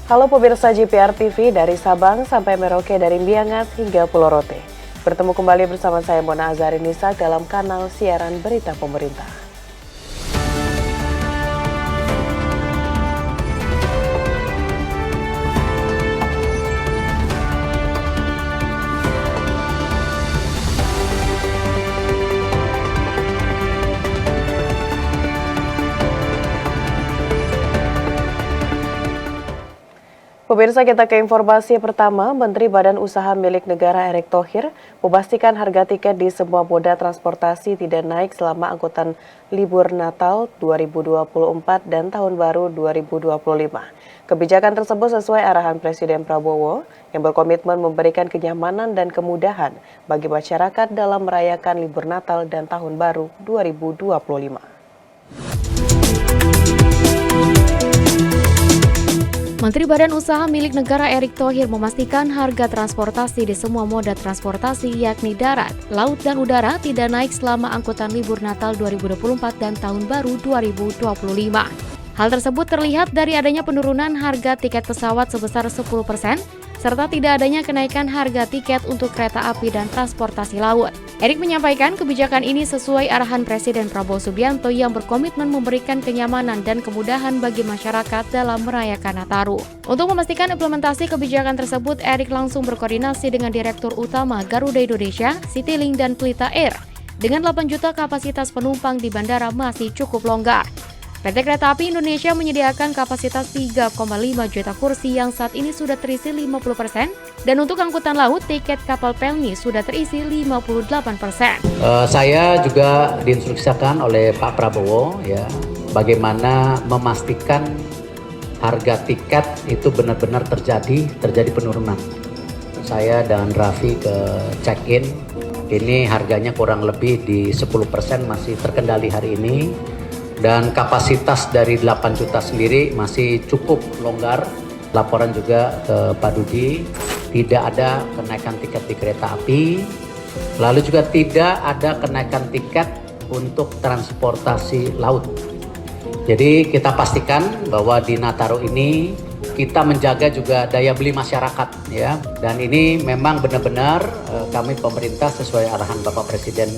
Halo pemirsa JPR TV dari Sabang sampai Merauke, dari Miangas hingga Pulau Rote. Bertemu kembali bersama saya Mona Azarinisa dalam kanal siaran berita pemerintah. Pemirsa, kita ke informasi pertama. Menteri Badan Usaha Milik Negara Erick Thohir memastikan harga tiket di semua moda transportasi tidak naik selama angkutan libur Natal 2024 dan Tahun Baru 2025. Kebijakan tersebut sesuai arahan Presiden Prabowo yang berkomitmen memberikan kenyamanan dan kemudahan bagi masyarakat dalam merayakan libur Natal dan Tahun Baru 2025. Menteri Badan Usaha Milik Negara Erick Thohir memastikan harga transportasi di semua moda transportasi yakni darat, laut, dan udara tidak naik selama angkutan libur Natal 2024 dan Tahun Baru 2025. Hal tersebut terlihat dari adanya penurunan harga tiket pesawat sebesar 10%, serta tidak adanya kenaikan harga tiket untuk kereta api dan transportasi laut. Erick menyampaikan kebijakan ini sesuai arahan Presiden Prabowo Subianto yang berkomitmen memberikan kenyamanan dan kemudahan bagi masyarakat dalam merayakan Nataru. Untuk memastikan implementasi kebijakan tersebut, Erick langsung berkoordinasi dengan Direktur Utama Garuda Indonesia, Citylink, dan Pelita Air. Dengan 8 juta kapasitas penumpang di bandara masih cukup longgar. PT Kereta Api Indonesia menyediakan kapasitas 3,5 juta kursi yang saat ini sudah terisi 50%, dan untuk angkutan laut, tiket kapal pelni sudah terisi 58%. Saya juga diinstruksikan oleh Pak Prabowo ya, bagaimana memastikan harga tiket itu benar-benar terjadi penurunan. Saya dan Raffi ke check-in, ini harganya kurang lebih di 10% masih terkendali hari ini. Dan kapasitas dari 8 juta sendiri masih cukup longgar. Laporan juga ke Pak Dudi, tidak ada kenaikan tiket di kereta api. Lalu juga tidak ada kenaikan tiket untuk transportasi laut. Jadi kita pastikan bahwa di Nataru ini kita menjaga juga daya beli masyarakat ya. Dan ini memang benar-benar kami pemerintah sesuai arahan Bapak Presiden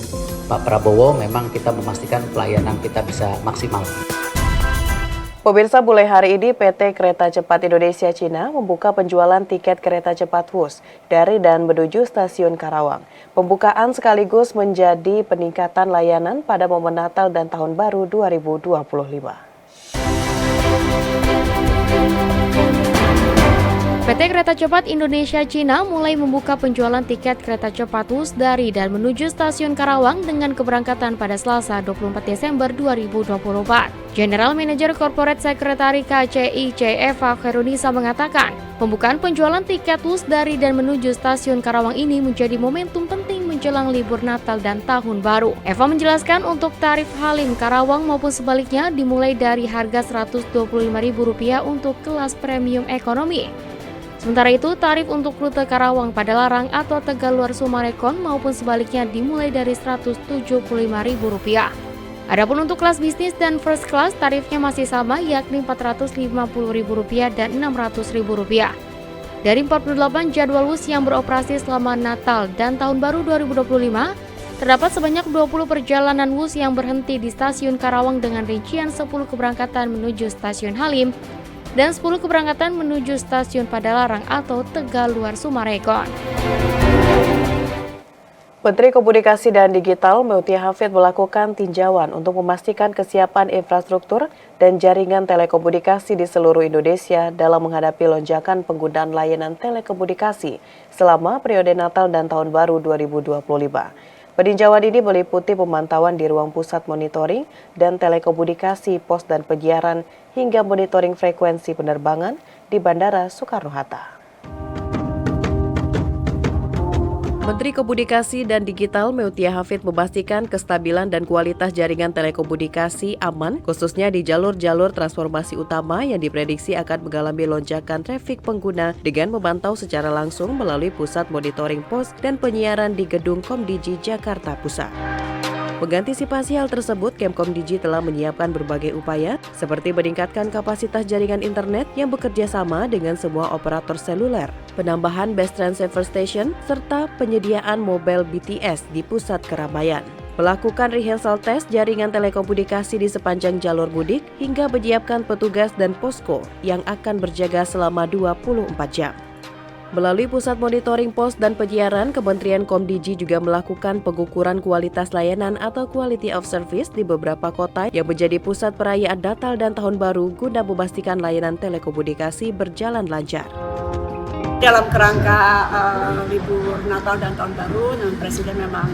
Pak Prabowo, memang kita memastikan pelayanan kita bisa maksimal. Pemirsa, mulai hari ini PT Kereta Cepat Indonesia Cina membuka penjualan tiket kereta cepat WUS dari dan menuju stasiun Karawang. Pembukaan sekaligus menjadi peningkatan layanan pada momen Natal dan Tahun Baru 2025. PT Kereta Cepat Indonesia Cina mulai membuka penjualan tiket kereta cepat WUS dari dan menuju stasiun Karawang dengan keberangkatan pada Selasa 24 Desember 2024. General Manager Corporate Secretary KCIC Eva Khairunisa mengatakan, pembukaan penjualan tiket WUS dari dan menuju stasiun Karawang ini menjadi momentum penting menjelang libur Natal dan Tahun Baru. Eva menjelaskan untuk tarif Halim Karawang maupun sebaliknya dimulai dari harga Rp125.000 untuk kelas premium ekonomi. Sementara itu, tarif untuk rute Karawang Padalarang atau Tegaluar Sumarekon maupun sebaliknya dimulai dari Rp175.000. Adapun untuk kelas bisnis dan first class tarifnya masih sama, yakni Rp450.000 dan Rp600.000. Dari 48 jadwal WUS yang beroperasi selama Natal dan Tahun Baru 2025, terdapat sebanyak 20 perjalanan WUS yang berhenti di stasiun Karawang dengan rincian 10 keberangkatan menuju stasiun Halim dan 10 keberangkatan menuju stasiun Padalarang atau Tegaluar Sumarekon. Menteri Komunikasi dan Digital Mutia Hafid melakukan tinjauan untuk memastikan kesiapan infrastruktur dan jaringan telekomunikasi di seluruh Indonesia dalam menghadapi lonjakan penggunaan layanan telekomunikasi selama periode Natal dan Tahun Baru 2025. Peninjauan ini meliputi pemantauan di ruang pusat monitoring dan telekomunikasi, pos dan penyiaran, hingga monitoring frekuensi penerbangan di Bandara Soekarno-Hatta. Menteri Komunikasi dan Digital Mutia Hafid memastikan kestabilan dan kualitas jaringan telekomunikasi aman, khususnya di jalur-jalur transformasi utama yang diprediksi akan mengalami lonjakan trafik pengguna dengan memantau secara langsung melalui pusat monitoring pos dan penyiaran di Gedung Komdiji Jakarta Pusat. Mengantisipasi hal tersebut, Kemkom Digi telah menyiapkan berbagai upaya seperti meningkatkan kapasitas jaringan internet yang bekerja sama dengan semua operator seluler, penambahan base transceiver station, serta penyediaan mobile BTS di pusat keramaian. Melakukan rehearsal tes jaringan telekomunikasi di sepanjang jalur mudik hingga menyiapkan petugas dan posko yang akan berjaga selama 24 jam. Melalui Pusat Monitoring Pos dan Penyiaran, Kementerian Komdigi juga melakukan pengukuran kualitas layanan atau Quality of Service di beberapa kota yang menjadi pusat perayaan Natal dan Tahun Baru guna memastikan layanan telekomunikasi berjalan lancar. Dalam kerangka libur Natal dan Tahun Baru, Presiden memang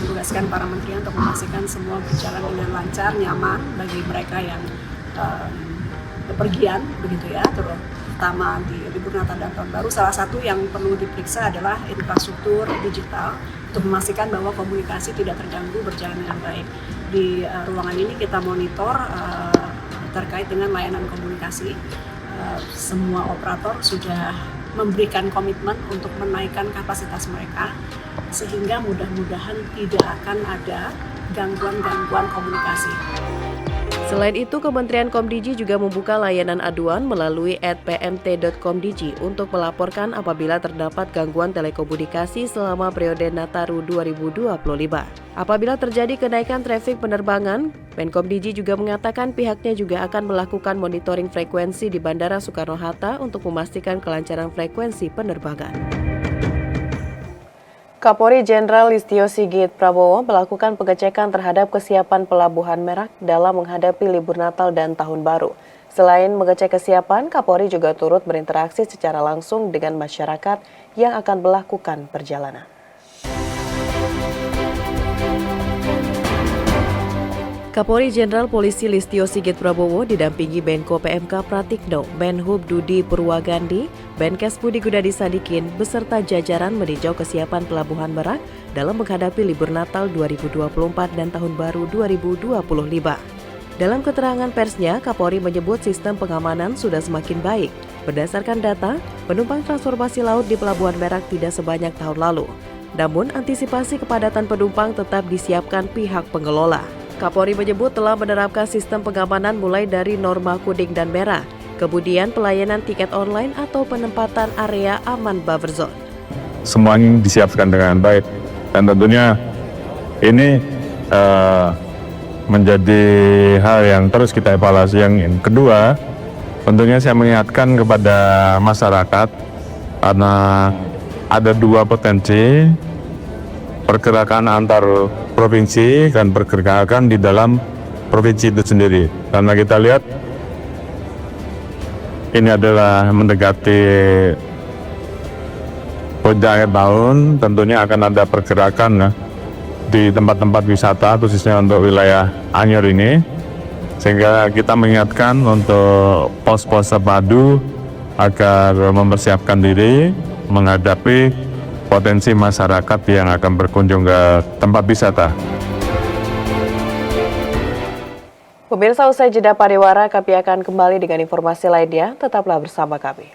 menugaskan para menteri untuk memastikan semua berjalan dengan lancar, nyaman bagi mereka yang bepergian, begitu ya, terutama di libur Natal dan Tahun Baru. Salah satu yang perlu diperiksa adalah infrastruktur digital untuk memastikan bahwa komunikasi tidak terganggu, berjalan dengan baik. Di ruangan ini kita monitor terkait dengan layanan komunikasi. Semua operator sudah memberikan komitmen untuk menaikkan kapasitas mereka sehingga mudah-mudahan tidak akan ada gangguan-gangguan komunikasi. Selain itu, Kementerian Komdigi juga membuka layanan aduan melalui @pmt.komdigi untuk melaporkan apabila terdapat gangguan telekomunikasi selama periode Nataru 2025. Apabila terjadi kenaikan trafik penerbangan, Menkomdigi juga mengatakan pihaknya juga akan melakukan monitoring frekuensi di Bandara Soekarno-Hatta untuk memastikan kelancaran frekuensi penerbangan. Kapolri Jenderal Listio Sigit Prabowo melakukan pengecekan terhadap kesiapan Pelabuhan Merak dalam menghadapi libur Natal dan Tahun Baru. Selain mengecek kesiapan, Kapolri juga turut berinteraksi secara langsung dengan masyarakat yang akan melakukan perjalanan. Kapolri Jenderal Polisi Listio Sigit Prabowo didampingi Menko PMK Pratikno, Menhub Dudi Purwagandi, Menkes Budi Gunadi Sadikin, beserta jajaran meninjau kesiapan Pelabuhan Merak dalam menghadapi libur Natal 2024 dan Tahun Baru 2025. Dalam keterangan persnya, Kapolri menyebut sistem pengamanan sudah semakin baik. Berdasarkan data, penumpang transportasi laut di Pelabuhan Merak tidak sebanyak tahun lalu. Namun, antisipasi kepadatan penumpang tetap disiapkan pihak pengelola. Kapolri menyebut telah menerapkan sistem pengamanan mulai dari norma kuning dan merah, kemudian pelayanan tiket online atau penempatan area aman buffer zone. Semuanya disiapkan dengan baik dan tentunya ini menjadi hal yang terus kita evaluasi. Yang kedua, tentunya saya mengingatkan kepada masyarakat karena ada dua potensi pergerakan antar provinsi dan pergerakan di dalam provinsi itu sendiri. Karena kita lihat ini adalah mendekati puncak akhir tahun, tentunya akan ada pergerakan di tempat-tempat wisata khususnya untuk wilayah Anyer ini, sehingga kita mengingatkan untuk pos-pos terpadu agar mempersiapkan diri menghadapi potensi masyarakat yang akan berkunjung ke tempat wisata. Pemirsa, usai jeda pariwara, kami akan kembali dengan informasi lainnya. Tetaplah bersama kami.